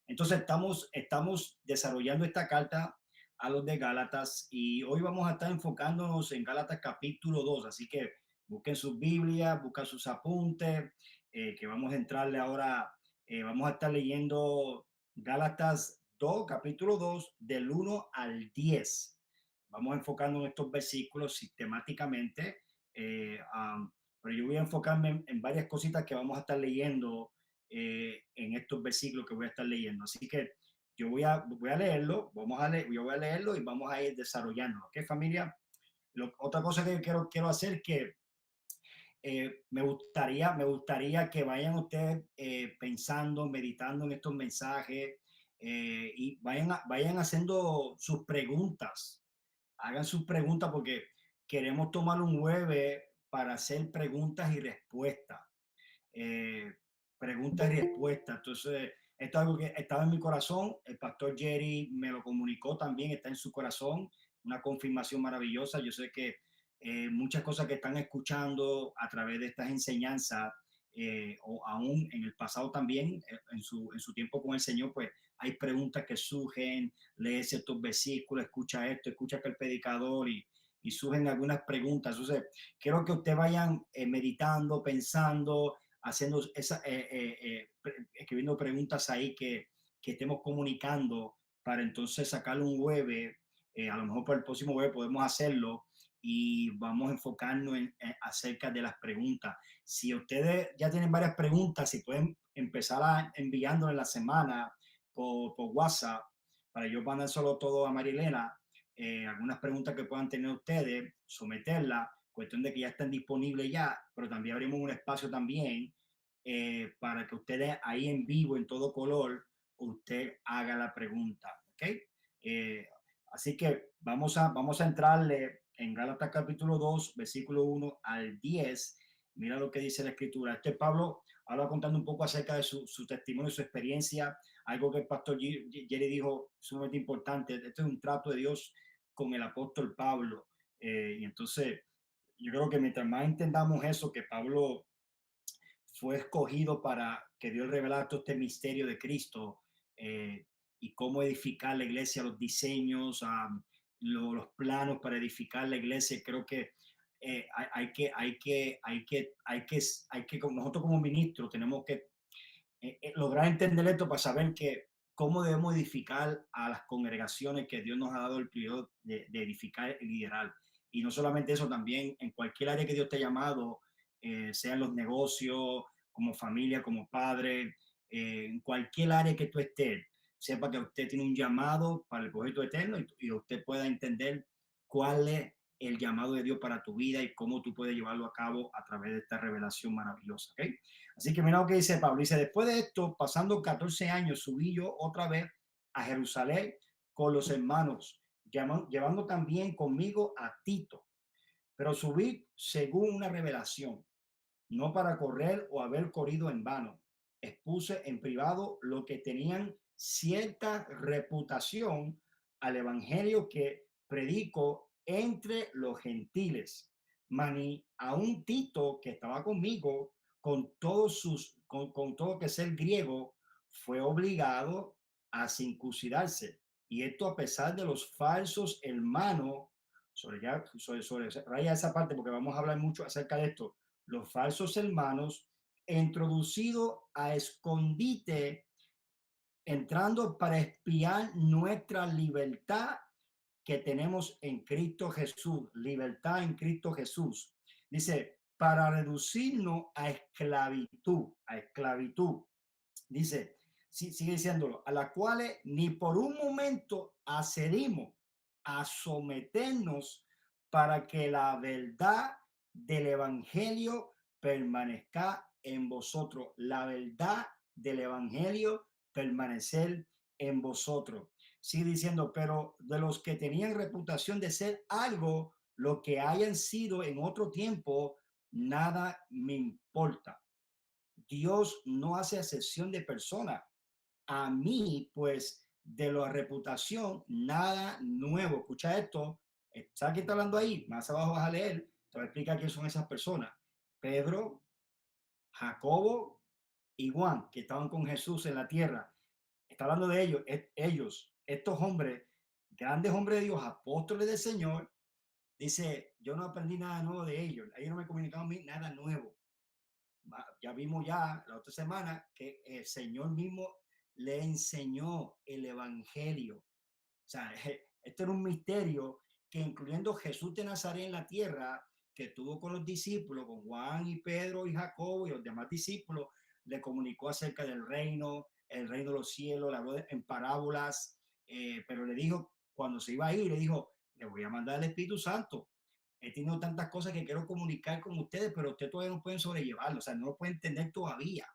Entonces estamos desarrollando esta carta a los de Gálatas y hoy vamos a estar enfocándonos en Gálatas capítulo 2, así que busquen sus Biblias, busquen sus apuntes, que vamos a entrarle ahora, vamos a estar leyendo Gálatas 2, capítulo 2, del 1 al 10. Vamos enfocando en estos versículos sistemáticamente, pero yo voy a enfocarme en varias cositas que vamos a estar leyendo en estos versículos que voy a estar leyendo. Así que voy a leerlo, yo voy a leerlo y vamos a ir desarrollando. ¿Ok, familia? Otra cosa que quiero hacer que me gustaría que vayan ustedes pensando, meditando en estos mensajes y vayan haciendo sus preguntas. Hagan sus preguntas porque queremos tomar un jueves para hacer preguntas y respuestas. eh, Preguntas y respuestas. Entonces, esto es algo que estaba en mi corazón. El pastor Jerry me lo comunicó también, está en su corazón. Una confirmación maravillosa. Yo sé que muchas cosas que están escuchando a través de estas enseñanzas, o aún en el pasado también, en su tiempo con el Señor, pues hay preguntas que surgen, lee ciertos versículos, escucha esto, escucha que el predicador y surgen algunas preguntas. Entonces, quiero que ustedes vayan meditando, pensando, haciendo escribiendo preguntas ahí que estemos comunicando para entonces sacarle un jueves. A lo mejor para el próximo jueves podemos hacerlo y vamos a enfocarnos acerca de las preguntas. Si ustedes ya tienen varias preguntas, si pueden empezar enviándolas en la semana por WhatsApp para yo mandar solo todo a Marilena, algunas preguntas que puedan tener ustedes, someterlas, cuestión de que ya estén disponibles ya, pero también abrimos un espacio también para que ustedes ahí en vivo, en todo color, usted haga la pregunta, ¿ok? Eh, Así que vamos a entrarle en Gálatas capítulo 2 versículo 1 al 10. Mira lo que dice la escritura. Este Pablo habla contando un poco acerca de su testimonio, su experiencia, algo que el pastor Jerry dijo sumamente importante. Este es un trato de Dios con el apóstol Pablo. Y entonces, yo creo que mientras más entendamos eso, que Pablo fue escogido para que Dios revelara todo este misterio de Cristo, eh, y cómo edificar la iglesia, los diseños, los planos para edificar la iglesia. Creo que como nosotros como ministros tenemos que lograr entender esto para saber que cómo debemos edificar a las congregaciones que Dios nos ha dado el privilegio de edificar y liderar. Y no solamente eso, también en cualquier área que Dios te ha llamado, sean los negocios, como familia, como padre, en cualquier área que tú estés, sepa que usted tiene un llamado para el proyecto eterno y usted pueda entender cuál es el llamado de Dios para tu vida y cómo tú puedes llevarlo a cabo a través de esta revelación maravillosa. ¿Ok? Así que mira lo que dice Pablo. Dice, después de esto, pasando 14 años, subí yo otra vez a Jerusalén con los hermanos, llevando también conmigo a Tito. Pero subí según una revelación, no para correr o haber corrido en vano. Expuse en privado lo que tenían cierta reputación al evangelio que predico entre los gentiles. Mani a un Tito que estaba conmigo, con todo que ser griego, fue obligado a circuncidarse. Y esto a pesar de los falsos hermanos, raya esa parte porque vamos a hablar mucho acerca de esto, los falsos hermanos, introducido a escondite, entrando para espiar nuestra libertad que tenemos en Cristo Jesús, libertad en Cristo Jesús. Dice, para reducirnos a esclavitud, a esclavitud. Dice, sigue diciéndolo, a las cuales ni por un momento accedimos a someternos para que la verdad del evangelio permanezca en vosotros. La verdad del evangelio permanecer en vosotros. Sigue diciendo, pero de los que tenían reputación de ser algo, lo que hayan sido en otro tiempo, nada me importa. Dios no hace excepción de persona. A mí, pues, de la reputación, nada nuevo. Escucha esto. ¿Sabes quién está hablando ahí? Más abajo vas a leer. Te voy a explicar quién son esas personas. Pedro, Jacobo y Juan, que estaban con Jesús en la tierra. está hablando de ellos, ellos, estos hombres, grandes hombres de Dios, apóstoles del Señor, dice, yo no aprendí nada nuevo de ellos no me comunicaron a mí nada nuevo. Ya vimos ya la otra semana que el Señor mismo le enseñó el Evangelio. O sea, esto era un misterio que incluyendo Jesús de Nazaret en la tierra, que tuvo con los discípulos, con Juan y Pedro y Jacobo y los demás discípulos, le comunicó acerca del reino, el reino de los cielos, le habló en parábolas, pero le dijo, cuando se iba a ir, le dijo, le voy a mandar el Espíritu Santo. He tenido tantas cosas que quiero comunicar con ustedes, pero ustedes todavía no pueden sobrellevarlo, o sea, no lo pueden entender todavía.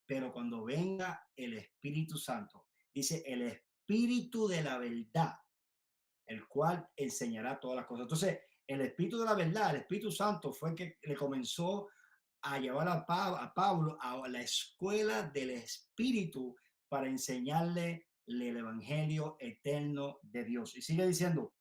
Pero cuando venga el Espíritu Santo, dice el Espíritu de la verdad, el cual enseñará todas las cosas. Entonces, el Espíritu de la verdad, el Espíritu Santo fue el que le comenzó a llevar a Pablo a la escuela del Espíritu para enseñarle el Evangelio eterno de Dios. Y sigue diciendo,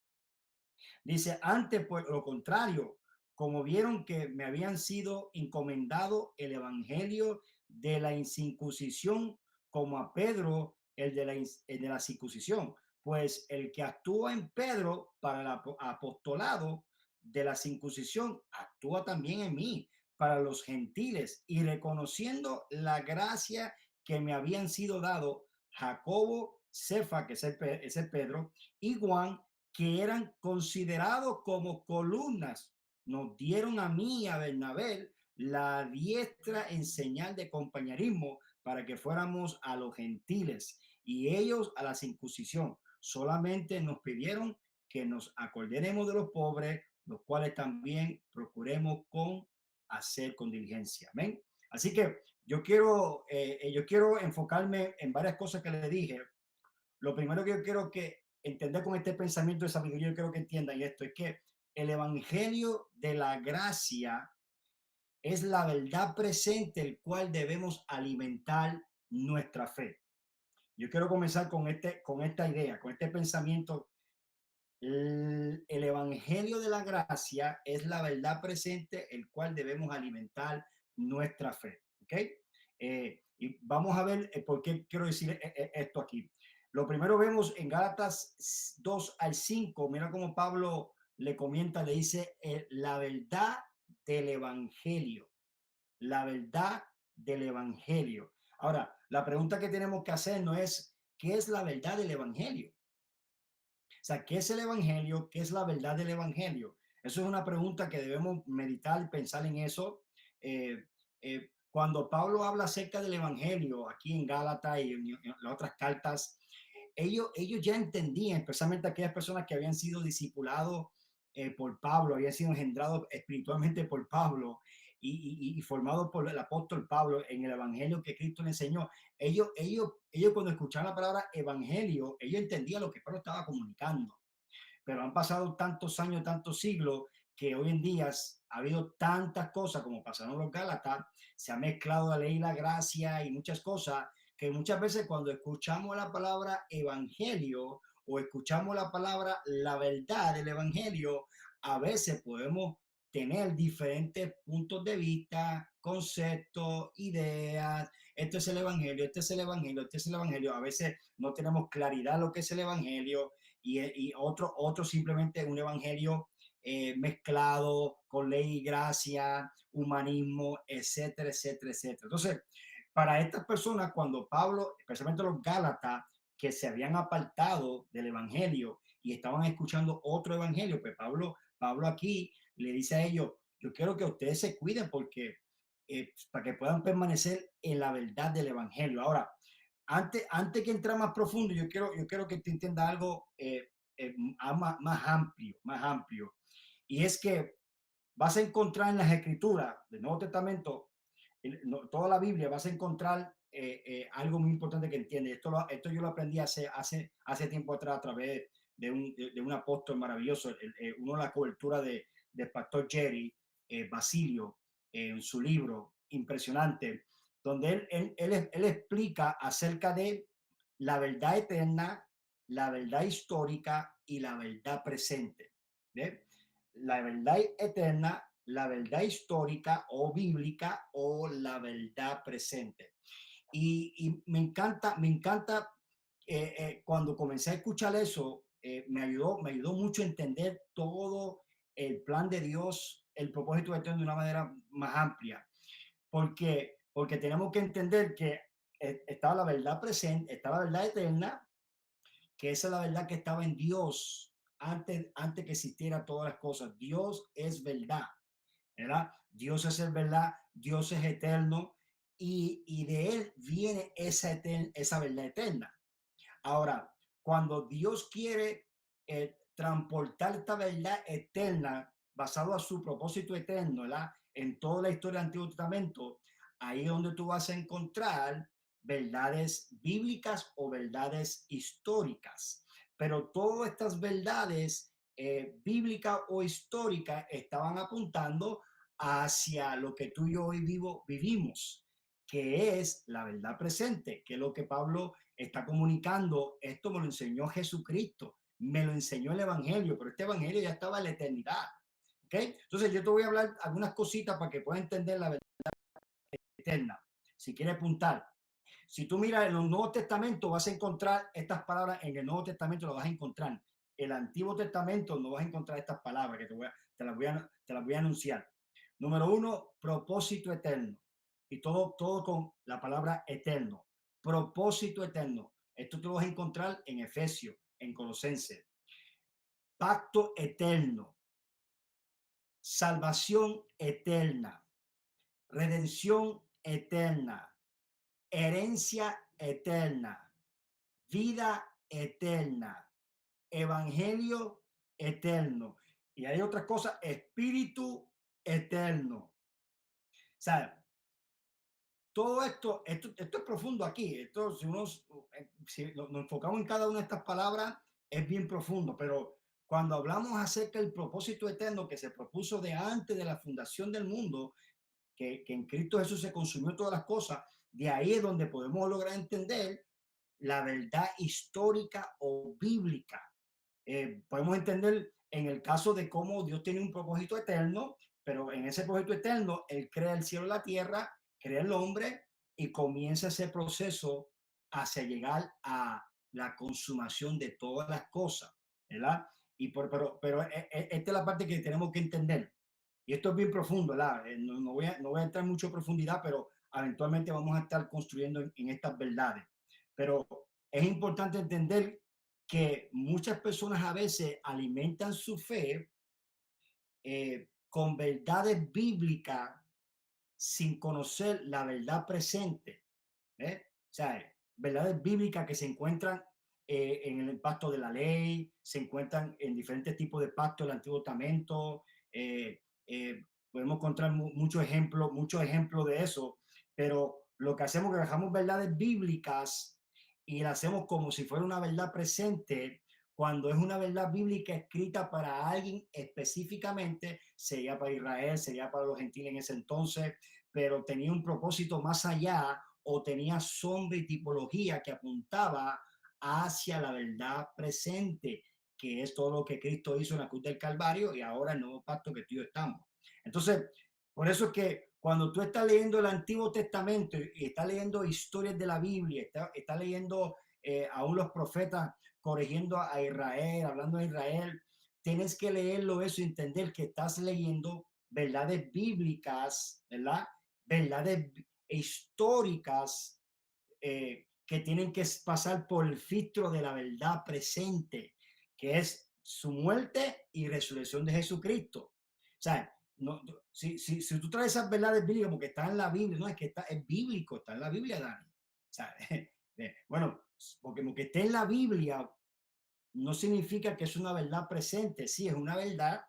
dice, antes por lo contrario, como vieron que me habían sido encomendado el Evangelio de la incircuncisión, como a Pedro el de la circuncisión, pues el que actúa en Pedro para el apostolado de la circuncisión, actúa también en mí para los gentiles, y reconociendo la gracia que me habían sido dado, Jacobo, Cefa, que es el Pedro, y Juan, que eran considerados como columnas, nos dieron a mí y a Bernabé la diestra en señal de compañerismo para que fuéramos a los gentiles y ellos a la circuncisión. Solamente nos pidieron que nos acordaremos de los pobres, los cuales también procuremos hacer con diligencia. Amén. Así que yo quiero enfocarme en varias cosas que le dije. Lo primero que yo quiero que entender con este pensamiento de sabiduría, yo quiero que entiendan esto, es que el evangelio de la gracia es la verdad presente, el cual debemos alimentar nuestra fe. Yo quiero comenzar con esta idea, con este pensamiento. El evangelio de la gracia es la verdad presente, el cual debemos alimentar nuestra fe. ¿Ok? Y vamos a ver por qué quiero decir esto aquí. Lo primero vemos en Gálatas 2 al 5, mira cómo Pablo le comenta, le dice la verdad del evangelio, la verdad del evangelio. Ahora, la pregunta que tenemos que hacer no es, ¿qué es la verdad del evangelio? O sea, ¿qué es el evangelio? ¿Qué es la verdad del evangelio? Eso es una pregunta que debemos meditar y pensar en eso. Cuando Pablo habla acerca del evangelio, aquí en Gálatas y en las otras cartas, ellos ya entendían, especialmente aquellas personas que habían sido discipulados por Pablo, habían sido engendrados espiritualmente por Pablo y formados por el apóstol Pablo en el evangelio que Cristo le enseñó. Ellos cuando escuchaban la palabra evangelio, ellos entendían lo que Pablo estaba comunicando. Pero han pasado tantos años, tantos siglos, que hoy en día ha habido tantas cosas como pasaron los Gálatas, se ha mezclado la ley y la gracia y muchas cosas, que muchas veces cuando escuchamos la palabra evangelio o escuchamos la palabra la verdad del evangelio, a veces podemos tener diferentes puntos de vista, conceptos, ideas. Esto es el evangelio, este es el evangelio, este es el evangelio. A veces no tenemos claridad lo que es el evangelio y otro simplemente un evangelio mezclado con ley y gracia, humanismo, etcétera, etcétera, etcétera. Entonces, para estas personas, cuando Pablo, especialmente los Gálatas, que se habían apartado del evangelio y estaban escuchando otro evangelio, pues Pablo aquí le dice a ellos, yo quiero que ustedes se cuiden porque para que puedan permanecer en la verdad del evangelio. Ahora, antes que entrar más profundo, yo quiero que te entienda algo más amplio. Y es que vas a encontrar en las escrituras del Nuevo Testamento, toda la Biblia, vas a encontrar algo muy importante que entiendes. Esto yo lo aprendí hace tiempo atrás a través de un apóstol maravilloso, uno de la cobertura del pastor Jerry Basilio, en su libro impresionante, donde él explica acerca de la verdad eterna, la verdad histórica y la verdad presente. ¿Ve? La verdad eterna, la verdad histórica o bíblica o la verdad presente. Y me encanta cuando comencé a escuchar eso, me ayudó mucho a entender todo el plan de Dios, el propósito de Dios de una manera más amplia. Porque tenemos que entender que está la verdad presente, está la verdad eterna, que esa es la verdad que estaba en Dios antes que existiera todas las cosas. Dios es verdad, ¿verdad? Dios es el verdad, Dios es eterno y de Él viene esa verdad eterna. Ahora, cuando Dios quiere transportar esta verdad eterna basado a su propósito eterno, ¿verdad? En toda la historia del Antiguo Testamento, ahí es donde tú vas a encontrar verdades bíblicas o verdades históricas. Pero todas estas verdades bíblicas o históricas estaban apuntando hacia lo que tú y yo hoy vivimos, que es la verdad presente, que es lo que Pablo está comunicando. Esto me lo enseñó Jesucristo, me lo enseñó el Evangelio, pero este Evangelio ya estaba en la eternidad. ¿Ok? Entonces yo te voy a hablar algunas cositas para que puedas entender la verdad eterna. Si quieres apuntar, si tú miras en los Nuevos Testamentos, vas a encontrar estas palabras. En el Nuevo Testamento lo vas a encontrar. El Antiguo Testamento no vas a encontrar estas palabras que te las voy a anunciar. Número uno, propósito eterno. Y todo con la palabra eterno. Propósito eterno. Esto te lo vas a encontrar en Efesios, en Colosenses. Pacto eterno. Salvación eterna. Redención eterna. Herencia eterna, vida eterna, evangelio eterno. Y hay otra cosa, espíritu eterno. O sea, todo esto es profundo aquí. Esto, si nos enfocamos en cada una de estas palabras, es bien profundo. Pero cuando hablamos acerca del propósito eterno que se propuso de antes de la fundación del mundo, que en Cristo Jesús se consumió todas las cosas, de ahí es donde podemos lograr entender la verdad histórica o bíblica. Podemos entender en el caso de cómo Dios tiene un propósito eterno, pero en ese propósito eterno, Él crea el cielo y la tierra, crea el hombre y comienza ese proceso hacia llegar a la consumación de todas las cosas, ¿verdad? Pero esta es la parte que tenemos que entender. Y esto es bien profundo, ¿verdad? No voy a entrar en mucha profundidad, pero eventualmente vamos a estar construyendo en estas verdades. Pero es importante entender que muchas personas a veces alimentan su fe con verdades bíblicas sin conocer la verdad presente. ¿Eh? O sea, verdades bíblicas que se encuentran en el pacto de la ley, se encuentran en diferentes tipos de pactos del Antiguo Testamento. eh, eh, Podemos encontrar muchos ejemplos de eso, pero lo que hacemos es que dejamos verdades bíblicas y las hacemos como si fuera una verdad presente, cuando es una verdad bíblica escrita para alguien específicamente, sería para Israel, sería para los gentiles en ese entonces, pero tenía un propósito más allá o tenía sombra y tipología que apuntaba hacia la verdad presente, que es todo lo que Cristo hizo en la cruz del Calvario y ahora el nuevo pacto que tú y yo estamos. Entonces, por eso es que cuando tú estás leyendo el Antiguo Testamento y estás leyendo historias de la Biblia, estás leyendo aún los profetas corrigiendo a Israel, hablando de Israel, tienes que leerlo eso y entender que estás leyendo verdades bíblicas, ¿verdad? Verdades históricas que tienen que pasar por el filtro de la verdad presente, que es su muerte y resurrección de Jesucristo. O sea, no, si tú traes esas verdades bíblicas porque están en la Biblia, no es que es bíblico, está en la Biblia, Dani. O sea, bueno, porque esté en la Biblia no significa que es una verdad presente. Sí, es una verdad,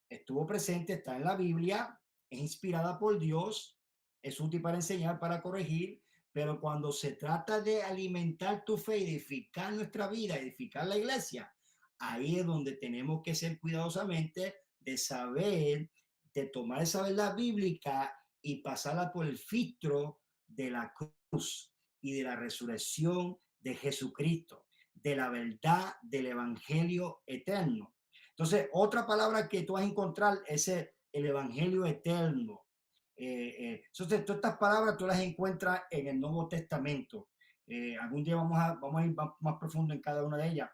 estuvo presente, está en la Biblia, es inspirada por Dios, es útil para enseñar, para corregir, pero cuando se trata de alimentar tu fe, edificar nuestra vida, edificar la iglesia, ahí es donde tenemos que ser cuidadosamente de saber, de tomar esa verdad bíblica y pasarla por el filtro de la cruz y de la resurrección de Jesucristo, de la verdad del evangelio eterno. Entonces, otra palabra que tú vas a encontrar es el evangelio eterno. Entonces, todas estas palabras tú las encuentras en el Nuevo Testamento. Algún día vamos a ir más profundo en cada una de ellas.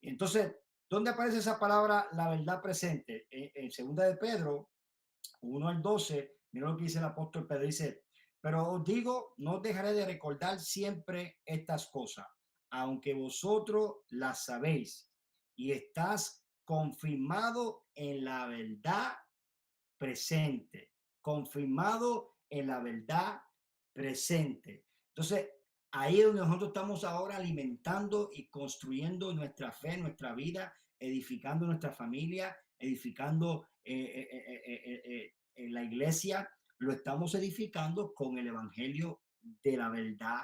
Entonces, ¿dónde aparece esa palabra, la verdad presente? En segunda de Pedro 1 al 12, mira lo que dice el apóstol Pedro, dice, pero os digo, no os dejaré de recordar siempre estas cosas, aunque vosotros las sabéis y estás confirmado en la verdad presente, confirmado en la verdad presente. Entonces, ahí es donde nosotros estamos ahora alimentando y construyendo nuestra fe, nuestra vida, edificando nuestra familia, edificando en la iglesia, lo estamos edificando con el evangelio de la verdad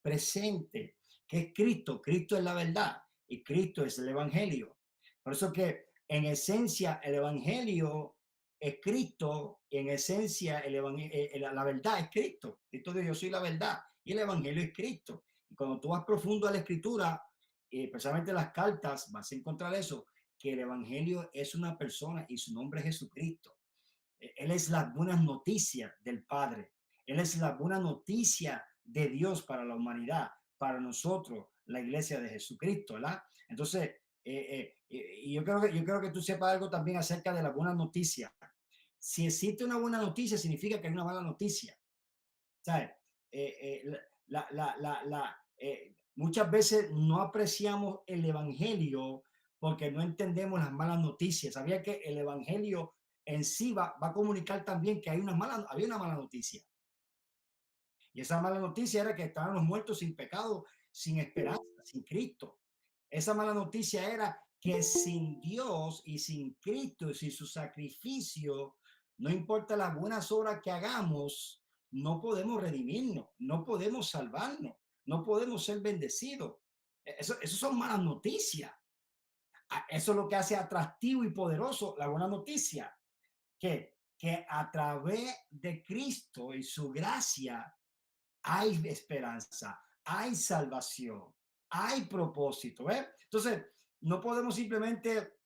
presente, que es Cristo. Cristo es la verdad y Cristo es el evangelio. Por eso que en esencia el evangelio es Cristo, y en esencia la verdad es Cristo. Cristo dice, yo soy la verdad y el evangelio es Cristo. Y cuando tú vas profundo a la escritura, especialmente las cartas, vas a encontrar eso, que el evangelio es una persona y su nombre es Jesucristo. Él es la buena noticia del Padre. Él es la buena noticia de Dios para la humanidad, para nosotros, la iglesia de Jesucristo, ¿verdad? Entonces, y yo creo que tú sepas algo también acerca de la buena noticia. Si existe una buena noticia, significa que hay una mala noticia. ¿Sabes? Muchas veces no apreciamos el evangelio porque no entendemos las malas noticias. Sabía que el evangelio en sí va a comunicar también que había una mala noticia. Y esa mala noticia era que estaban los muertos sin pecado, sin esperanza, sin Cristo. Esa mala noticia era que sin Dios y sin Cristo y sin su sacrificio, no importa las buenas obras que hagamos, no podemos redimirnos, no podemos salvarnos, no podemos ser bendecidos. Eso son malas noticias. Eso es lo que hace atractivo y poderoso la buena noticia, que a través de Cristo y su gracia hay esperanza, hay salvación, hay propósito. Entonces, no podemos simplemente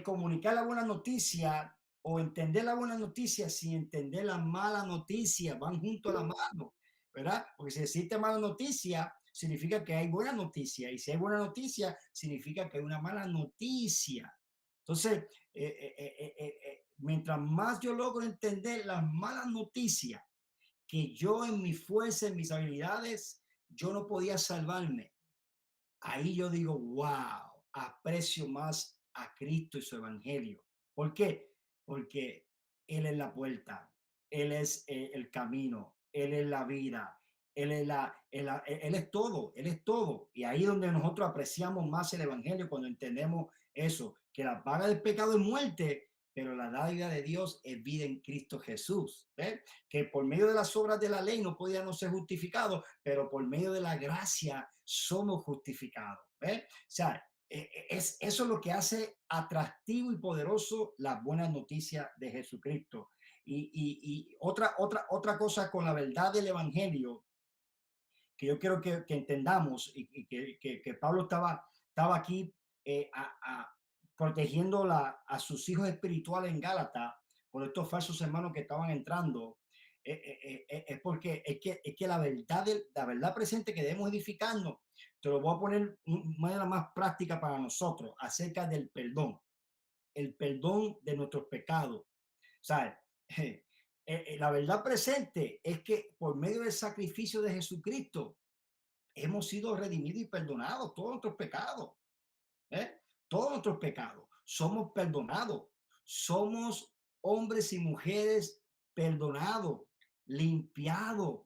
comunicar la buena noticia o entender la buena noticia sin entender la mala noticia, van junto a la mano, ¿verdad? Porque si existe mala noticia, significa que hay buena noticia, y si hay buena noticia, significa que hay una mala noticia. Entonces, mientras más yo logro entender las malas noticias, que yo en mi fuerza, en mis habilidades, yo no podía salvarme. Ahí yo digo, wow, aprecio más a Cristo y su evangelio. ¿Por qué? Porque Él es la puerta, Él es el camino, Él es la vida, Él es todo, Él es todo. Y ahí es donde nosotros apreciamos más el evangelio cuando entendemos eso, que la paga del pecado es muerte, pero la dádiva de Dios es vida en Cristo Jesús. ¿Ves? Que por medio de las obras de la ley no podíamos ser justificados, pero por medio de la gracia somos justificados. ¿Ves? O sea, eso es lo que hace atractivo y poderoso las buenas noticias de Jesucristo. Y otra cosa con la verdad del Evangelio que yo quiero que entendamos y que Pablo estaba aquí protegiendo a sus hijos espirituales en Gálatas por estos falsos hermanos que estaban entrando. Es porque es que la verdad presente que debemos edificarnos, te lo voy a poner de manera más práctica para nosotros, acerca del perdón, el perdón de nuestros pecados. ¿Sabes? La verdad presente es que por medio del sacrificio de Jesucristo, hemos sido redimidos y perdonados todos nuestros pecados, ¿eh? Todos nuestros pecados. Somos perdonados. Somos hombres y mujeres perdonados, limpiados,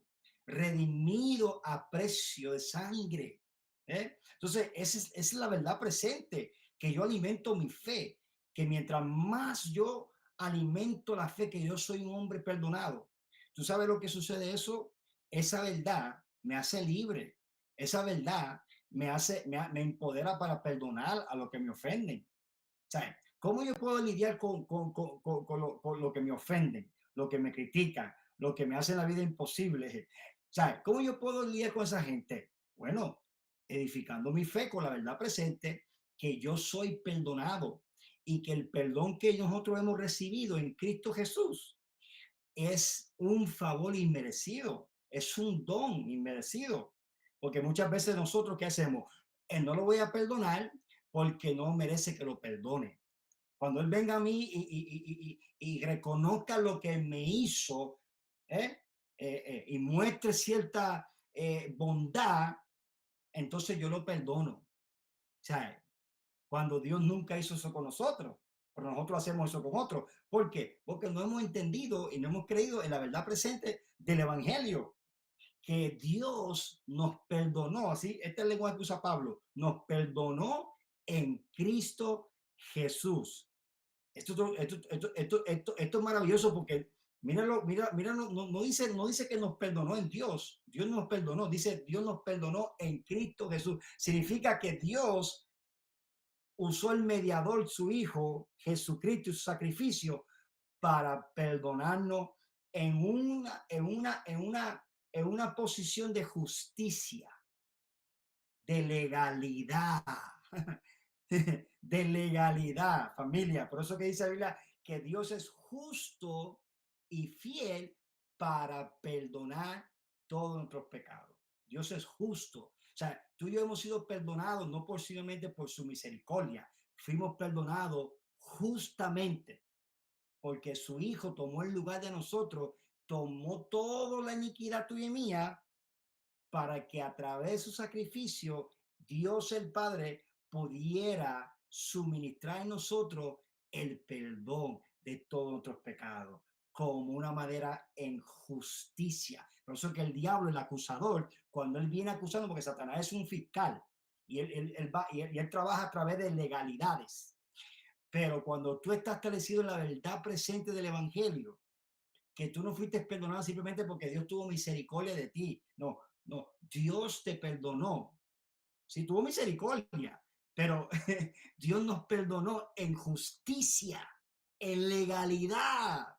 redimidos a precio de sangre. Entonces, esa es la verdad presente, que yo alimento mi fe, que mientras más yo alimento la fe que yo soy un hombre perdonado, ¿tú sabes lo que sucede eso? Esa verdad me hace libre. Esa verdad me empodera para perdonar a los que me ofenden. ¿Sabes? ¿Cómo yo puedo lidiar con lo que me ofenden, lo que me critican, lo que me hacen la vida imposible? ¿Sabes? ¿Cómo yo puedo lidiar con esa gente? Bueno, edificando mi fe con la verdad presente, que yo soy perdonado y que el perdón que nosotros hemos recibido en Cristo Jesús es un favor inmerecido, es un don inmerecido. Porque muchas veces nosotros, ¿qué hacemos? No lo voy a perdonar porque no merece que lo perdone. Cuando Él venga a mí y reconozca lo que me hizo, ¿eh? Y muestre cierta bondad, entonces yo lo perdono. O sea, cuando Dios nunca hizo eso con nosotros, pero nosotros hacemos eso con otros. ¿Por qué? Porque no hemos entendido y no hemos creído en la verdad presente del Evangelio, que Dios nos perdonó, así, este es el lenguaje que usa Pablo, nos perdonó en Cristo Jesús. Esto es maravilloso porque míralo, mira, no dice que nos perdonó en Dios, Dios nos perdonó, dice Dios nos perdonó en Cristo Jesús. Significa que Dios usó el mediador, su Hijo, Jesucristo y su sacrificio para perdonarnos en una posición de justicia, de legalidad, de legalidad, familia. Por eso que dice la Biblia que Dios es justo y fiel para perdonar todos nuestros pecados. Dios es justo. O sea, tú y yo hemos sido perdonados no posiblemente por su misericordia, fuimos perdonados justamente porque su Hijo tomó el lugar de nosotros, tomó toda la iniquidad tuya y mía, para que a través de su sacrificio Dios el Padre pudiera suministrar en nosotros el perdón de todos nuestros pecados como una manera en justicia. Por eso que el diablo, el acusador, cuando él viene acusando, porque Satanás es un fiscal y él trabaja a través de legalidades, pero cuando tú estás establecido en la verdad presente del Evangelio, que tú no fuiste perdonado simplemente porque Dios tuvo misericordia de ti. No, no, Dios te perdonó. Sí, tuvo misericordia, pero Dios nos perdonó en justicia, en legalidad.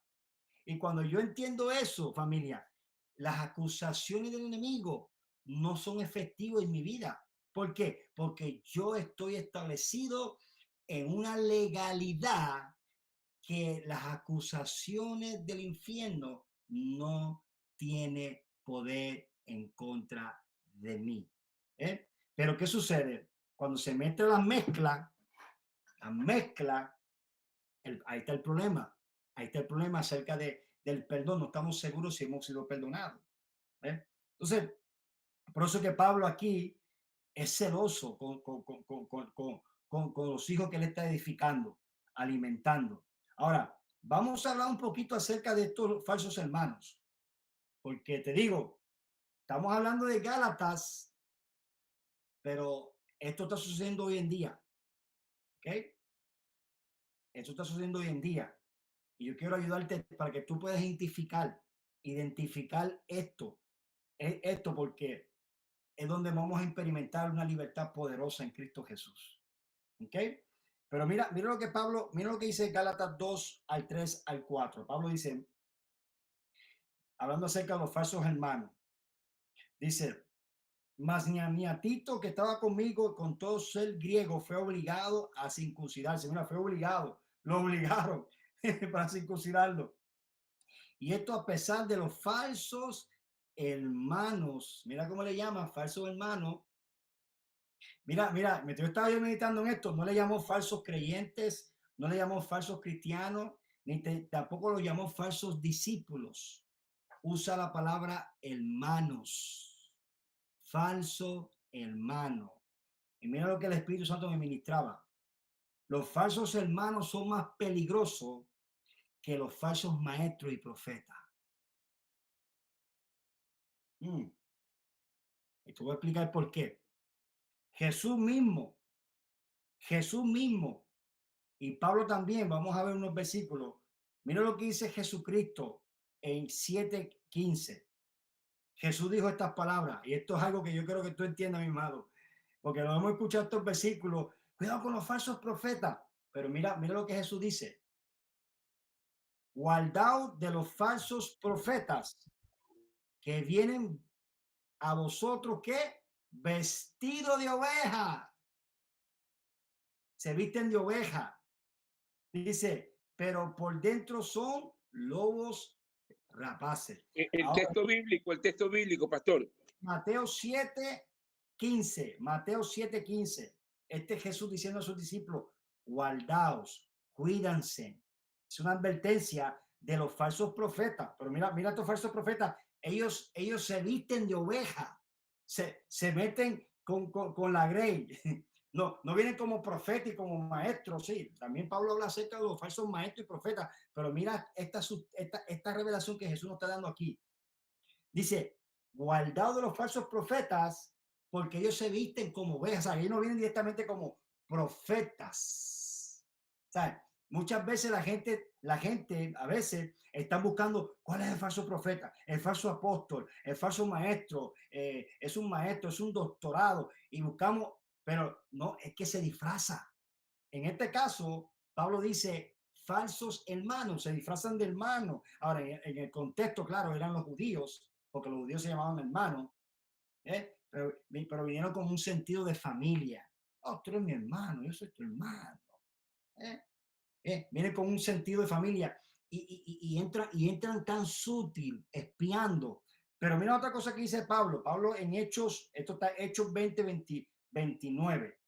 Y cuando yo entiendo eso, familia, las acusaciones del enemigo no son efectivas en mi vida. ¿Por qué? Porque yo estoy establecido en una legalidad que las acusaciones del infierno no tiene poder en contra de mí. ¿Eh? Pero ¿qué sucede? Cuando se mete la mezcla, ahí está el problema. Ahí está el problema acerca del perdón. No estamos seguros si hemos sido perdonados. ¿Eh? Entonces, por eso que Pablo aquí es celoso con los hijos que él está edificando, alimentando. Ahora, vamos a hablar un poquito acerca de estos falsos hermanos, porque te digo, estamos hablando de Gálatas, pero esto está sucediendo hoy en día, ¿ok? Esto está sucediendo hoy en día. Y yo quiero ayudarte para que tú puedas identificar esto porque es donde vamos a experimentar una libertad poderosa en Cristo Jesús. ¿Ok? Pero mira lo que Pablo, mira lo que dice Gálatas 2 al 3 al 4. Pablo dice, hablando acerca de los falsos hermanos, dice, mas ni a Tito que estaba conmigo con todo ser griego fue obligado a circuncidarse. Mira, fue obligado, lo obligaron para circuncidarlo. Y esto a pesar de los falsos hermanos. Mira cómo le llaman, falsos hermanos. Mira, yo estaba yo meditando en esto, no le llamó falsos creyentes, no le llamó falsos cristianos, tampoco lo llamó falsos discípulos. Usa la palabra hermanos, falso hermano. Y mira lo que el Espíritu Santo me ministraba. Los falsos hermanos son más peligrosos que los falsos maestros y profetas. Y te voy a explicar por qué. Jesús mismo, Jesús mismo y Pablo también, vamos a ver unos versículos. Mira lo que dice Jesucristo en 7:15. Jesús dijo estas palabras, y esto es algo que yo creo que tú entiendas, mi amado, porque lo hemos escuchado estos versículos. Cuidado con los falsos profetas, pero mira lo que Jesús dice. Guardaos de los falsos profetas que vienen a vosotros, ¿qué? Vestido de oveja. Se visten de oveja. Dice, pero por dentro son lobos rapaces. El texto bíblico, pastor. Mateo 7, 15, Mateo 7:15. Este es Jesús diciendo a sus discípulos, guardaos, cuídense. Es una advertencia de los falsos profetas. Pero mira estos falsos profetas. Ellos se visten de oveja. Se meten con la grey. No vienen como profetas y como maestros, sí. También Pablo habla acerca de los falsos maestros y profetas. Pero mira esta revelación que Jesús nos está dando aquí. Dice, guardado de los falsos profetas, porque ellos se visten como ovejas. O sea, ellos no vienen directamente como profetas. O sea, muchas veces la gente a veces están buscando cuál es el falso profeta, el falso apóstol, el falso maestro, es un maestro, es un doctorado, y buscamos, pero no, es que se disfraza. En este caso, Pablo dice falsos hermanos, se disfrazan de hermanos. Ahora, en el contexto, claro, eran los judíos, porque los judíos se llamaban hermanos, pero vinieron con un sentido de familia. Oh, tú eres mi hermano, yo soy tu hermano. Vienen con un sentido de familia y entran tan sutil, espiando. Pero mira otra cosa que dice Pablo. Pablo en Hechos, esto está Hechos 29.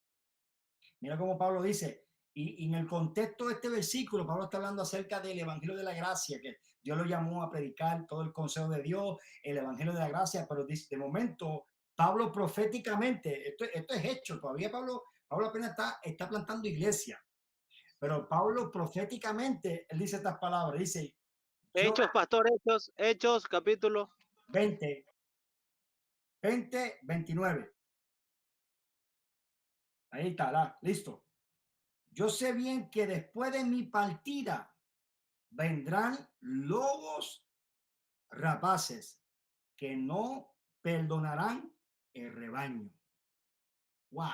Mira cómo Pablo dice, y en el contexto de este versículo, Pablo está hablando acerca del Evangelio de la Gracia, que Dios lo llamó a predicar todo el consejo de Dios, el Evangelio de la Gracia, pero de momento, Pablo proféticamente, esto es hecho, todavía Pablo apenas está plantando iglesia, pero Pablo proféticamente, él dice estas palabras, dice, yo, Hechos, pastor, Hechos, capítulo. 20, 29, ahí está, listo. Yo sé bien que después de mi partida vendrán lobos rapaces que no perdonarán el rebaño. Wow,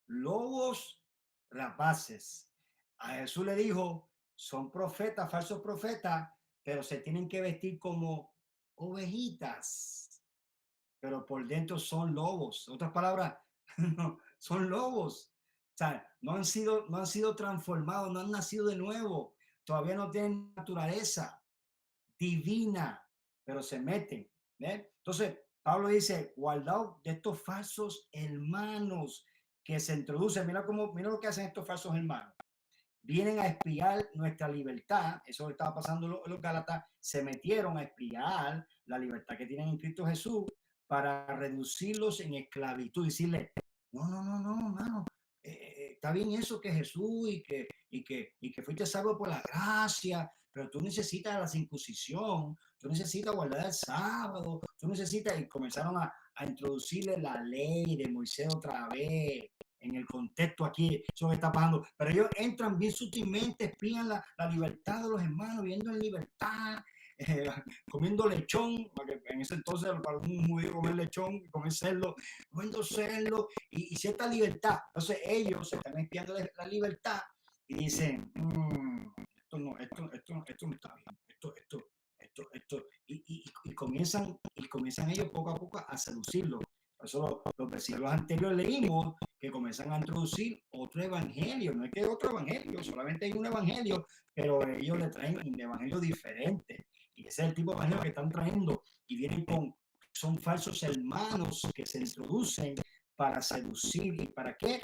lobos rapaces. A Jesús le dijo, son profetas, falsos profetas, pero se tienen que vestir como ovejitas, pero por dentro son lobos. En otras palabras, no, son lobos. O sea, no han sido transformados, no han nacido de nuevo, todavía no tienen naturaleza divina, pero se meten. Entonces, Pablo dice, guardaos de estos falsos hermanos que se introducen. Mira lo que hacen estos falsos hermanos. Vienen a espiar nuestra libertad. Eso estaba pasando en los Gálatas. Se metieron a espiar la libertad que tienen en Cristo Jesús para reducirlos en esclavitud. Decirle, no, hermano. Está bien eso que Jesús y que fuiste salvo por la gracia, pero tú necesitas la circuncisión, tú necesitas guardar el sábado, tú necesitas, y comenzaron a introducirle la ley de Moisés otra vez en el contexto aquí, eso que está pasando, pero ellos entran bien sutilmente, espían la libertad de los hermanos, viviendo en libertad, eh, comiendo lechón, porque en ese entonces para un judío comer lechón, comer cerdo, comiendo cerdo y cierta libertad. Entonces ellos se están espiando la libertad y dicen, esto no está bien, y comienzan ellos poco a poco a seducirlo. Por eso los versículos anteriores leímos que comienzan a introducir otro evangelio. No es que otro evangelio, solamente hay un evangelio, pero ellos le traen un evangelio diferente. Y ese es el tipo de evangelio que están trayendo. Y vienen son falsos hermanos que se introducen para seducir. ¿Y para qué?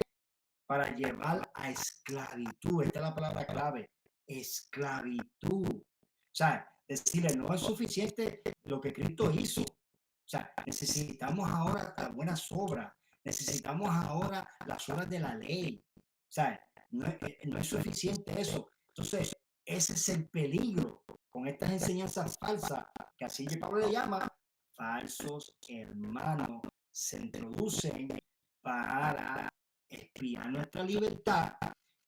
Para llevar a esclavitud. Esta es la palabra clave, esclavitud. O sea, decirle, no es suficiente lo que Cristo hizo. O sea, necesitamos ahora las buenas obras, necesitamos ahora las obras de la ley. O sea, no es suficiente eso. Entonces, ese es el peligro con estas enseñanzas falsas, que así que Pablo le llama falsos hermanos, se introducen para espiar nuestra libertad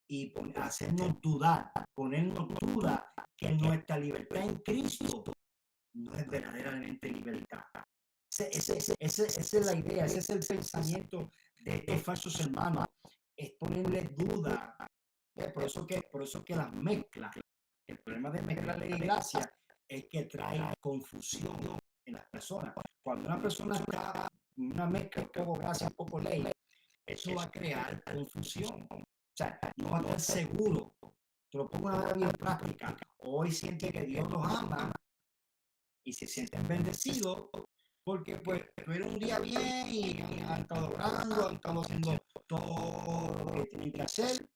y hacernos dudar, ponernos duda que nuestra libertad en Cristo no es verdaderamente libertad. Esa es la idea, ese es el pensamiento de estos falsos hermanos, es ponerle duda. Por eso que las mezclas, el problema de mezclar ley y gracia es que trae confusión en las personas. Cuando una persona está en una mezcla, un poco gracia, un poco ley, eso va a crear confusión. O sea, no va a estar seguro. Te lo pongo una manera bien práctica. Hoy siente que Dios los ama y se sienten bendecidos, porque pues tuvieron un día bien y han estado orando, han estado haciendo todo lo que tienen que hacer,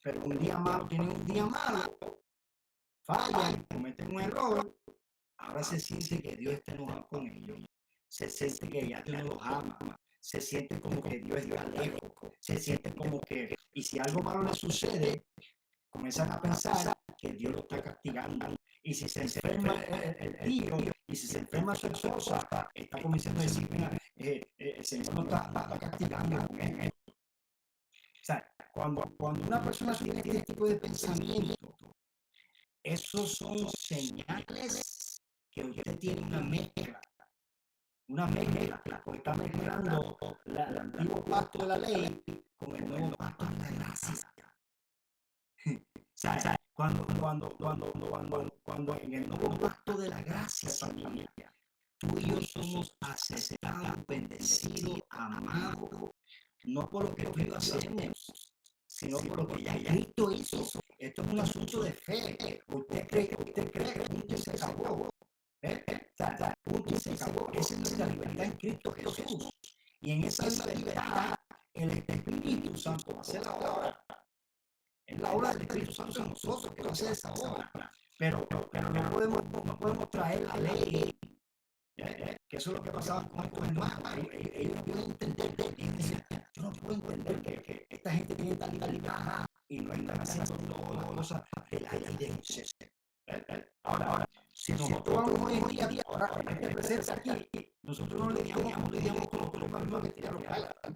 pero un día malo, tienen un día malo, fallan, cometen un error, ahora se siente que Dios está enojado con ellos, se siente que ya Dios no los ama, se siente como que Dios está lejos, se siente como que, y si algo malo les sucede, comienzan a pensar que Dios lo está castigando. Y si se enferma el tío, y si se enferma su esposa, está comenzando a decir, mira, el Señor no está castigando. O sea, cuando una persona tiene este tipo de pensamiento, esos son señales que usted tiene una mezcla, porque está mezclando el antiguo pacto de la ley con el nuevo pacto de la gracia. ¿Sabes? Cuando en el nuevo pacto de la gracia, familia, tú y yo somos aceptados, bendecidos, amados, no por lo que tú y yo hacemos, sino por lo que ya Cristo hizo. Esto es un asunto de fe. Usted cree que punto y se acabó. Punto y se acabó. Esa es nuestra libertad en Cristo Jesús. Y en esa libertad, el Espíritu Santo va a hacer la obra. Es la obra del Espíritu Santo en nosotros que va a hacer esa obra. Pero no podemos traer la ley. Que eso es lo que pasaba con estos hermanos. Ellos no pueden entender. Yo no puedo entender que esta gente tiene tal libertad y no están haciendo todas las cosas de la ley de Moisés. Ahora, si nosotros vamos hoy en día, ahora este presente aquí, nosotros no lidiamos con los problemas que tienen los Gálatas.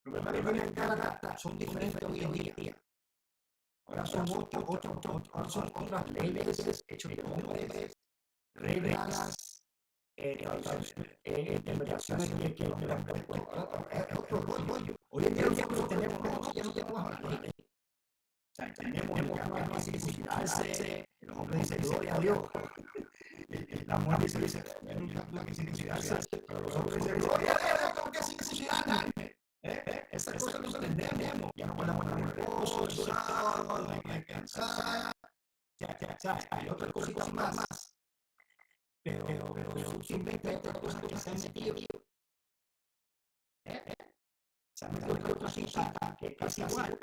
Los problemas que tienen Gálatas son diferentes hoy en día. Ahora son otras leyes, hechos de hombres, reglas, interpretaciones que el hombre ha puesto. Es otro rollo. Hoy en día nosotros tenemos ya no tenemos la ley. O sea, tenemos que no hay que circuncidarse, el hombre dice gloria a Dios. La mujer dice, no hay que circuncidarse, pero los hombres dicen gloria a Dios, tengo que circuncidarme. Esa cosa no entendemos. Ya no podemos poner reposo, sábado, hay que descansar. Ya, hay otras cositas más. Pero simplemente otras cosas que se han metido. Se han metido otras cosas que es casi igual.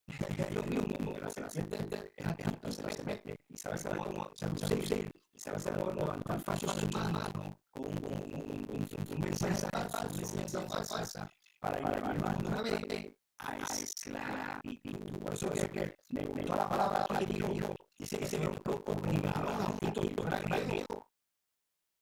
Es lo mismo, que la serpiente es atenta, se la mete y sabe cómo seducir, y sabe cómo levantar falsos hermanos con un mensaje falsa para llevarnos una vez a esclavitud. Por eso es que me gustó la palabra que dijo, dice que se me obligaron a un título, era griego.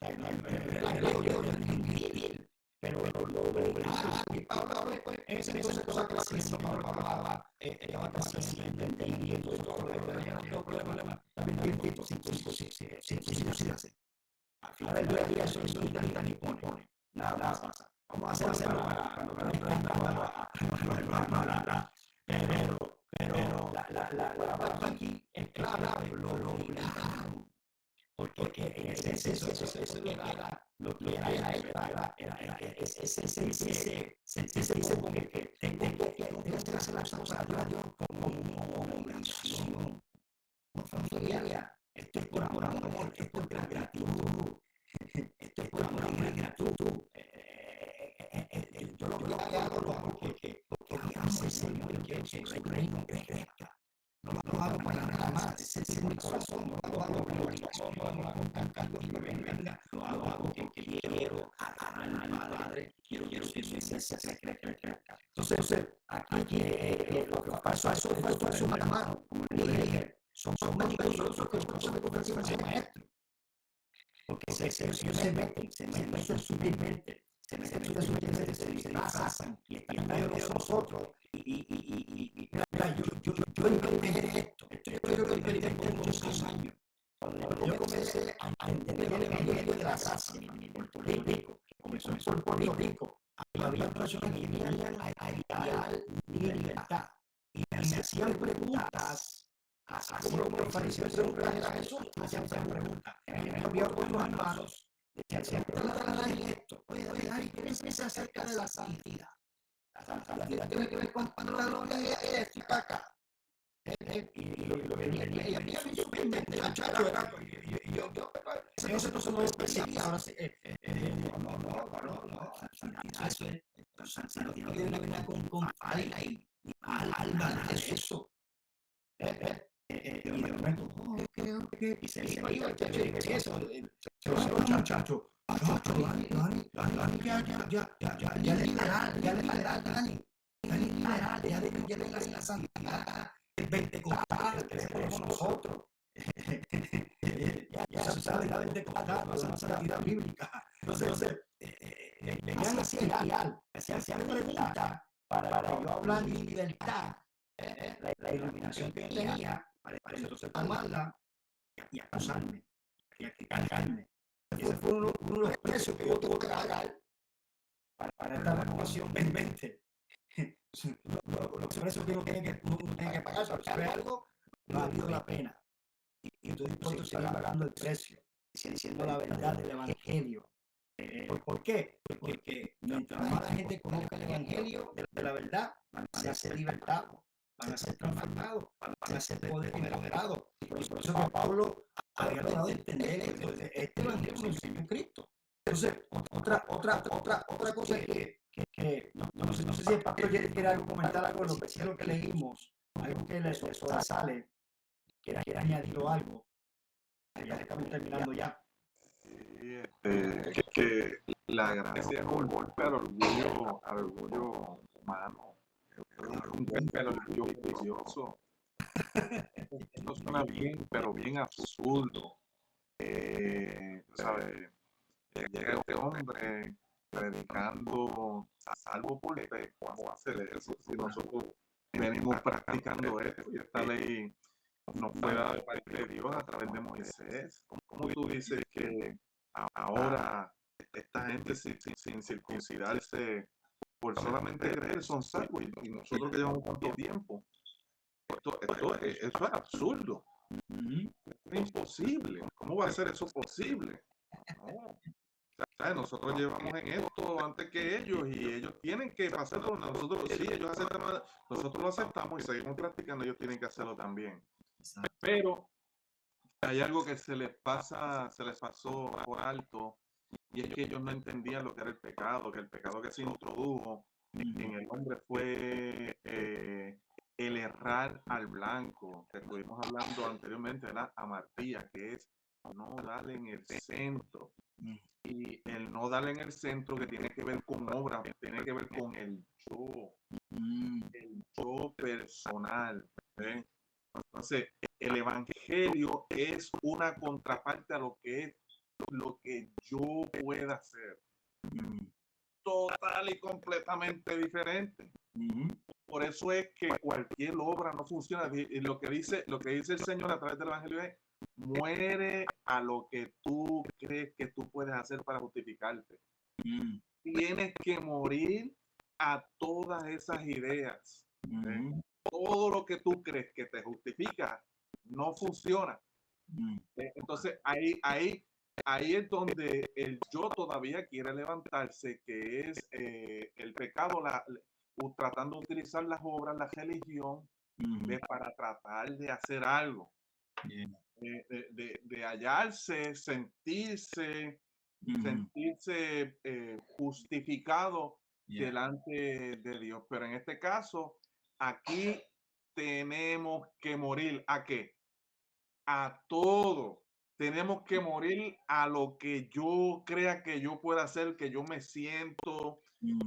Era griego, gentil, pero lo obligaron. Y Pablo habla, pues, esa cosa que va creciendo, Pablo hablaba, va creciendo, entendiendo, todo problema. También Tito, sin circuncidarse. Al final del día, eso ni pone. Nada pasa. Vamos a hacerlo cuando pero la palabra aquí es clave, lo obligaron. Porque en ese eso lo que era sentirse como que tengo que hacer las cosas a Dios como una obligación. No, familia, esto es por amor, esto es por gratitud, esto es por amor y gratitud. Yo lo que hago lo hago porque amo al Señor y quiero que su reino crezca. No lo hago para nada más, es mi corazón, no lo hago por obligación, no lo hago con cargo que me venga, lo hago porque quiero adorar al Padre, quiero que su iglesia se crezca. Entonces, aquí lo que pasó a eso fue una mano, como le dije, son médicos que no me convencen a ser maestro, porque se meten sutilmente, se disfrazan y están en medio de nosotros. Mira, yo experimenté esto yo lo experimenté por muchos años. Cuando yo comencé a entender el evangelio de la gracia en Puerto Rico, comenzó en Puerto Rico, había personas que venían a ideal libertad y me hacían preguntas. Así como los fariseos preguntaban a Jesús, hacían preguntas. Había otros hermanos que hacían preguntas en esto. Oye, ¿qué dices acerca de la santidad? La santidad tiene que ver con pantalones y acá. Y lo que venía ella me hizo sorprendente, la chacho, ¿verdad? Y yo, en ese entonces no lo percibía, ahora sí, no, santidad, santidad tiene que venir con ahí, alma de eso. Y de momento, y se iba el chacho, y decía eso, se va el muchacho, Dani, ya es liberal, Dani, ya de la santidad pentecostal que tenemos nosotros. Ya se sabe la pentecostal, no la santidad bíblica. Entonces, venían así hacían preguntas para yo hablar de mi libertad, la iluminación que tenía, para entonces tomarla y acusarme, y cargarme. Ese fue uno de los precios que yo tuve que pagar para esta renovación mente. Los precios que uno tiene que pagar para saber algo, no ha valido la pena. Y estoy dispuesto a seguir pagando el precio, diciendo la verdad del Evangelio. ¿Por qué? Porque mientras más la gente conozca el Evangelio de la verdad, van a ser libertados, van a ser transformados, van a ser empoderados. Y por eso que Pablo había dado a entender este Evangelio es Jesucristo. Entonces, otra cosa es que no sé si el pastor quiere algo, comentar algo en lo que leímos, algo que le sobresale, quiera añadir algo. Ya estamos terminando ya. Que la gracia es un golpe al orgullo humano, es un golpe al orgullo vicioso. No suena bien, pero bien absurdo. ¿Sabes? Llega este hombre predicando a salvo por fe. ¿Cómo va a hacer eso si nosotros venimos practicando esto y esta ley nos fue dada de parte de Dios a través de Moisés? ¿Cómo tú dices que ahora esta gente sin circuncidarse por solamente creer son salvos y nosotros que llevamos tanto tiempo? Eso es absurdo. Es imposible. ¿Cómo va a ser eso posible? No. ¿Sabes? Nosotros llevamos en esto antes que ellos y ellos tienen que hacerlo. Nosotros sí, ellos aceptan, nosotros lo aceptamos y seguimos practicando, ellos tienen que hacerlo también. Pero hay algo que se les pasó por alto, y es que ellos no entendían lo que era el pecado, que el pecado que se introdujo en el hombre fue el errar al blanco, que estuvimos hablando anteriormente, de la amartía, que es no darle en el centro. Y el no darle en el centro, que tiene que ver con obra, tiene que ver con el yo personal. ¿Eh? Entonces, el evangelio es una contraparte a lo que es lo que yo pueda hacer. Total y completamente diferente. Por eso es que cualquier obra no funciona. Y lo que dice el Señor a través del evangelio es: muere a lo que tú crees que tú puedes hacer para justificarte. Tienes que morir a todas esas ideas. Todo lo que tú crees que te justifica no funciona. Entonces ahí es donde el yo todavía quiere levantarse, que es el pecado, tratando de utilizar las obras, la religión, para tratar de hacer algo. De hallarse, sentirse justificado delante de Dios. Pero en este caso, aquí tenemos que morir. ¿A qué? A todo. Tenemos que morir a lo que yo crea que yo pueda hacer, que yo me siento,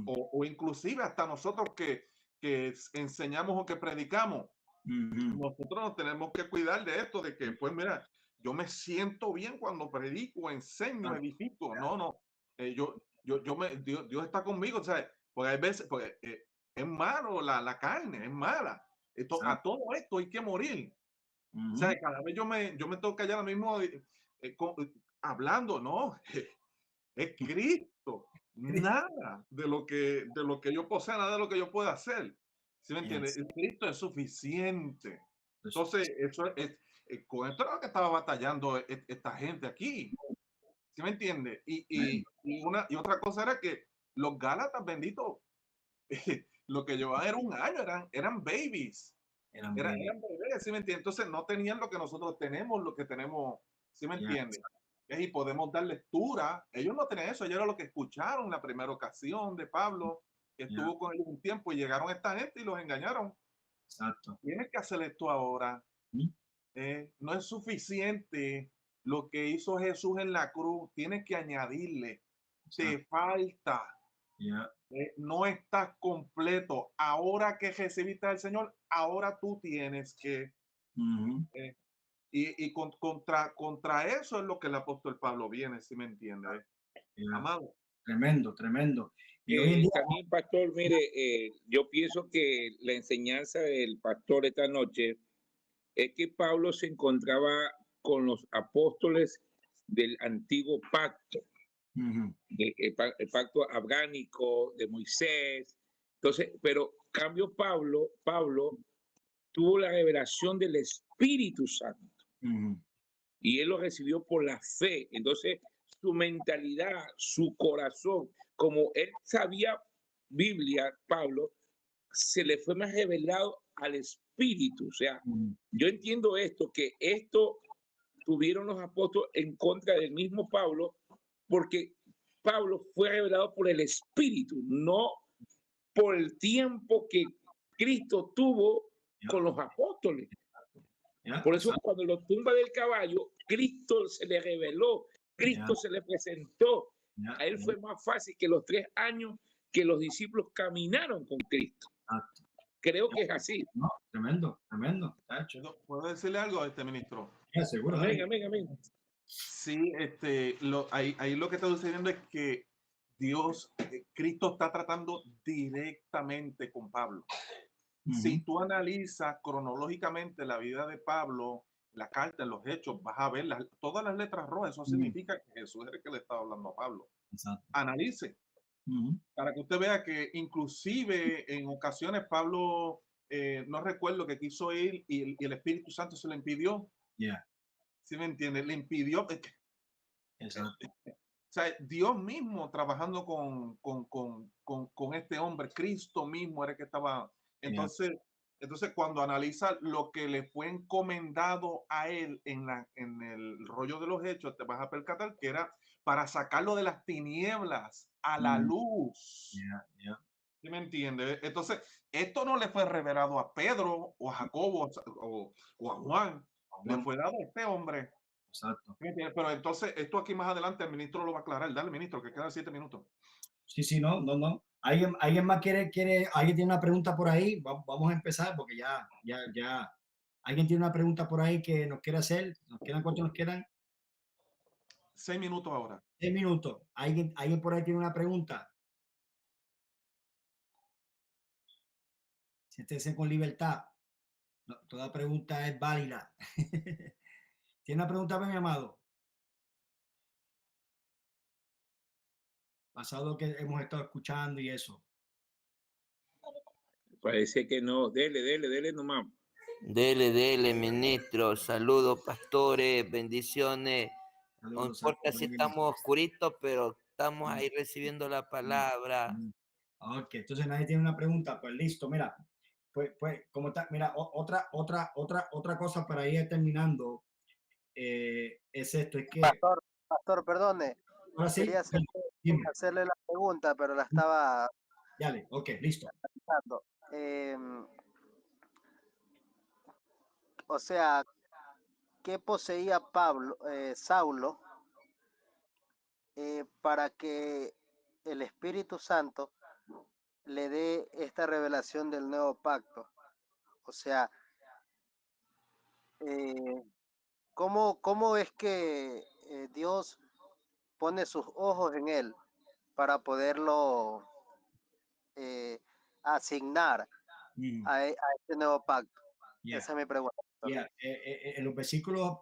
o inclusive hasta nosotros que enseñamos o que predicamos. Nosotros nos tenemos que cuidar de esto, de que, pues mira, yo me siento bien cuando predico, enseño, edifico. No. Dios está conmigo, ¿sabes? Porque hay veces, es malo, la carne es mala. A todo esto hay que morir. O sea, cada vez yo me tengo que hallar ahora mismo hablando, ¿no? Es Cristo. Nada de lo que yo posea, nada de lo que yo pueda hacer. ¿Sí me entiendes? Cristo es suficiente. Entonces, eso es, con esto es lo que estaba batallando esta gente aquí. ¿Sí me entiendes? Y otra cosa era que los Gálatas, benditos, lo que llevaban era un año, eran babies. Eran Eran bebés. bebés, ¿sí me entiendes? Entonces no tenían lo que nosotros tenemos, lo que tenemos, ¿sí me Ya, entiendes? Y podemos dar lectura. Ellos no tenían eso, ellos era lo que escucharon la primera ocasión de Pablo, que ya, estuvo con ellos un tiempo y llegaron esta gente y los engañaron. exacto. Tienes que hacer esto ahora. ¿Mm? No es suficiente lo que hizo Jesús en la cruz. Tienes que añadirle. Exacto. Te falta. Ya, No estás completo. Ahora que recibiste al Señor, ahora tú tienes que. ujú, eh, contra eso es lo que el apóstol Pablo viene, si me entiende. ya. Amado. Tremendo, tremendo. Y hoy en día, También, pastor, mire, yo pienso que la enseñanza del pastor esta noche es que Pablo se encontraba con los apóstoles del antiguo pacto, ujú, el pacto abránico de Moisés. Entonces, pero cambio Pablo tuvo la revelación del Espíritu Santo ujú, y él lo recibió por la fe. Entonces, su mentalidad, su corazón, como él sabía Biblia, Pablo, se le fue más revelado al Espíritu. O sea, ujú, yo entiendo esto, que esto tuvieron los apóstoles en contra del mismo Pablo, porque Pablo fue revelado por el Espíritu, no por el tiempo que Cristo tuvo ya, con los apóstoles. ya, Por eso exacto, cuando lo tumba del caballo, Cristo se le reveló, ya, Cristo se le presentó. ya, A él ya, fue más fácil que los 3 años que los discípulos caminaron con Cristo. exacto. Creo que es así. No, tremendo, tremendo. Tacho. ¿Puedo decirle algo a este ministro? Ya, seguro, Amén, dale. amén, amén. Sí, ahí lo que está sucediendo es que Dios, Cristo está tratando directamente con Pablo. Si Ujú, tú analizas cronológicamente la vida de Pablo, la carta, en los hechos, vas a ver todas las letras rojas. Eso ujú, significa que Jesús es el que le está hablando a Pablo. exacto. Analice, Ujú, para que usted vea que inclusive en ocasiones Pablo, no recuerdo que quiso ir y el Espíritu Santo se le impidió. ya, ¿Sí me entiende? Le impidió. exacto. O sea, Dios mismo trabajando con este hombre, Cristo mismo era el que estaba. Ya, Entonces, cuando analiza lo que le fue encomendado a él en el rollo de los hechos, te vas a percatar que era para sacarlo de las tinieblas a la mm, luz. ya, ya, ¿Sí me entiendes? Entonces, esto no le fue revelado a Pedro o a Jacobo o a Juan, le Juan, fue dado a este hombre. exacto. Pero entonces, esto aquí más adelante el ministro lo va a aclarar. Dale, ministro, que quedan 7 minutos. Sí, sí, no, no, no. ¿Alguien más alguien tiene una pregunta por ahí? Vamos a empezar porque ya. ¿Alguien tiene una pregunta por ahí que nos quiere hacer? ¿Cuánto nos quedan? 6 minutos ahora. 6 minutos. ¿Alguien por ahí tiene una pregunta? Siéntese con libertad. No, toda pregunta es válida. ¿Tiene una pregunta, mi amado? Basado en lo que hemos estado escuchando y eso. Parece que no. Dele nomás. Dele, ministro. Saludos, pastores, bendiciones. No Saludos, importa si saludos. estamos oscuritos, pero estamos ahí recibiendo la palabra. Ok, entonces nadie tiene una pregunta. Pues listo, mira. Pues como está, mira, otra cosa para ir terminando es esto, es que Pastor, perdone. ahora sí, Quería dime, hacerle la pregunta, pero la estaba dale, ok, listo. pensando. O sea, ¿qué poseía Saulo, para que el Espíritu Santo le dé esta revelación del nuevo pacto? O sea, eh, ¿cómo es que Dios pone sus ojos en él para poderlo asignar Mm, a este nuevo pacto? yeah. Esa es mi pregunta. Yeah. En los versículos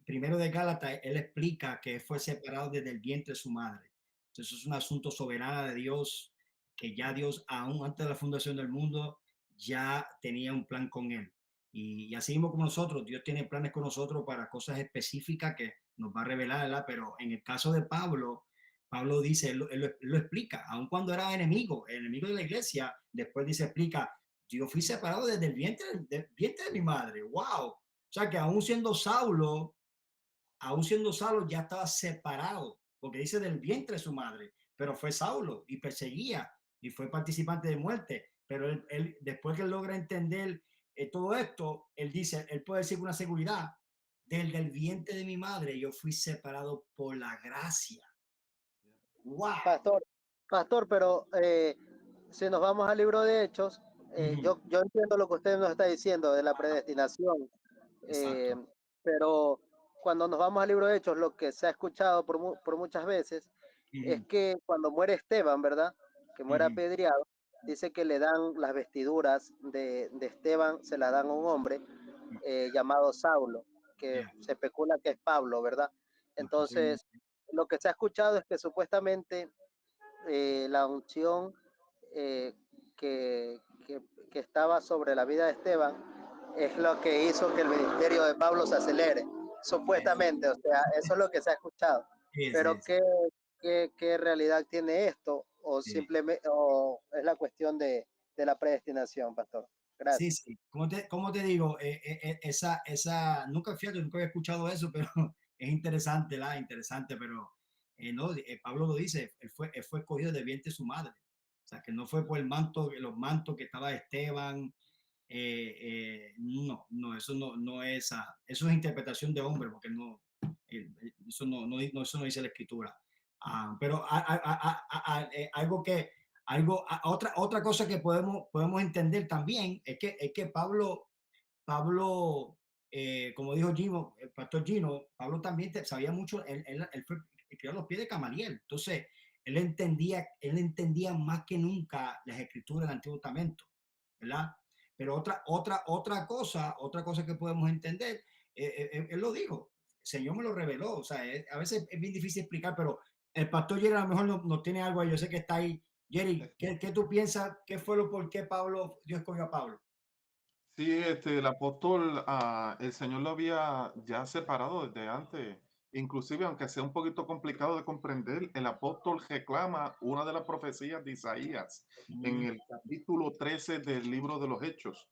primero de Gálatas, él explica que fue separado desde el vientre de su madre. Entonces es un asunto soberano de Dios, que ya Dios, aún antes de la fundación del mundo, ya tenía un plan con él. Y así mismo como nosotros, Dios tiene planes con nosotros para cosas específicas que nos va a revelar, ¿verdad? Pero en el caso de Pablo, Pablo dice, él lo explica, aun cuando era enemigo de la iglesia, después dice, explica, yo fui separado desde el del vientre de mi madre. ¡Wow! O sea que aún siendo Saulo ya estaba separado, porque dice del vientre de su madre, pero fue Saulo y perseguía y fue participante de muerte. Pero después que él logra entender todo esto, él dice, él puede decir con una seguridad, del vientre de mi madre yo fui separado por la gracia. ¡Wow! Pastor, pero si nos vamos al libro de Hechos, yo entiendo lo que usted nos está diciendo de la predestinación, pero cuando nos vamos al libro de Hechos, lo que se ha escuchado por muchas veces es que cuando muere Esteban, ¿verdad? Que muere apedreado, dice que le dan las vestiduras de Esteban, se las dan a un hombre llamado Saulo, que se especula que es Pablo, ¿verdad? Entonces, lo que se ha escuchado es que supuestamente la unción que, que estaba sobre la vida de Esteban es lo que hizo que el ministerio de Pablo se acelere, supuestamente, o sea, eso es lo que se ha escuchado. Pero ¿qué realidad tiene esto? O simplemente, o es la cuestión de la predestinación, pastor. Gracias. Sí. ¿Cómo te digo? Nunca, fíjate, nunca había escuchado eso, pero es interesante, interesante, pero no, Pablo lo dice, él fue escogido de vientre de su madre. O sea, que no fue por los mantos que estaba Esteban. No, eso no es, eso es interpretación de hombre, porque eso no dice la escritura. Pero otra cosa que podemos entender también es que Pablo, como dijo Gino, el pastor Gino, Pablo también sabía mucho, él crió los pies de Gamaliel. Entonces, él entendía más que nunca las escrituras del Antiguo Testamento, ¿verdad? Pero otra cosa que podemos entender, él lo dijo, el Señor me lo reveló. O sea, a veces es bien difícil explicar, pero el pastor Jerry a lo mejor no tiene algo ahí. Yo sé que está ahí. Jerry, ¿qué tú piensas? ¿Qué fue por qué Dios escogió a Pablo? Sí, el apóstol, el Señor lo había ya separado desde antes. Inclusive, aunque sea un poquito complicado de comprender, el apóstol reclama una de las profecías de Isaías en el capítulo 13 del libro de los Hechos.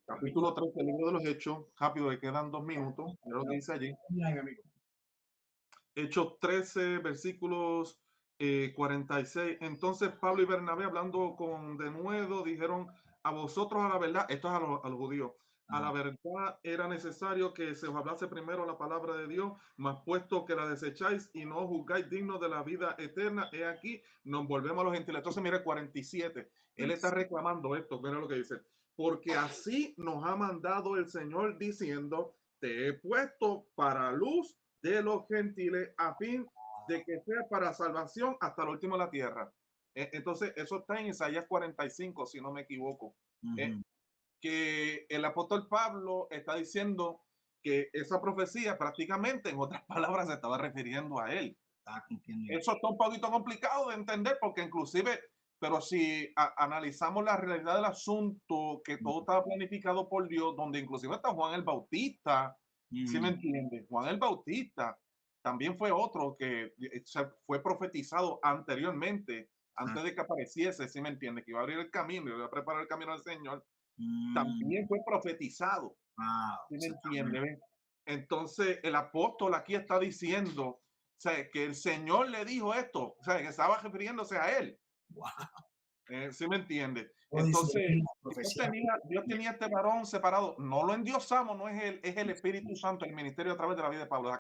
Capítulo 13 del libro de los Hechos, rápido, que quedan 2 minutos, lo dice allí. Hechos 13, versículos 46. Entonces Pablo y Bernabé, hablando con denuedo, dijeron: a vosotros a la verdad, esto es a los judíos, a la verdad era necesario que se os hablase primero la palabra de Dios, mas puesto que la desecháis y no juzgáis dignos de la vida eterna, he aquí, nos volvemos a los gentiles. Entonces, mire, 47, él está reclamando esto, mira lo que dice: porque así nos ha mandado el Señor diciendo, te he puesto para luz de los gentiles, a fin de que sea para salvación hasta el último de la tierra. Entonces, eso está en Isaías 45, si no me equivoco. Que el apóstol Pablo está diciendo que esa profecía prácticamente, en otras palabras, se estaba refiriendo a él. Eso está un poquito complicado de entender, porque inclusive, pero si analizamos la realidad del asunto, que todo estaba planificado por Dios, donde inclusive está Juan el Bautista, ¿sí me entiende? Juan el Bautista también fue otro que fue profetizado anteriormente, antes de que apareciese, ¿sí me entiende? Que iba a abrir el camino, iba a preparar el camino al Señor. También fue profetizado, ¿sí me entiende? ¿Ven? Entonces el apóstol aquí está diciendo, o sea, que el Señor le dijo esto, o sea, que estaba refiriéndose a él. ¿Sí me entiende? Entonces, Dios tenía este varón separado. No lo endiosamos, no es es el Espíritu Santo, el ministerio a través de la vida de Pablo.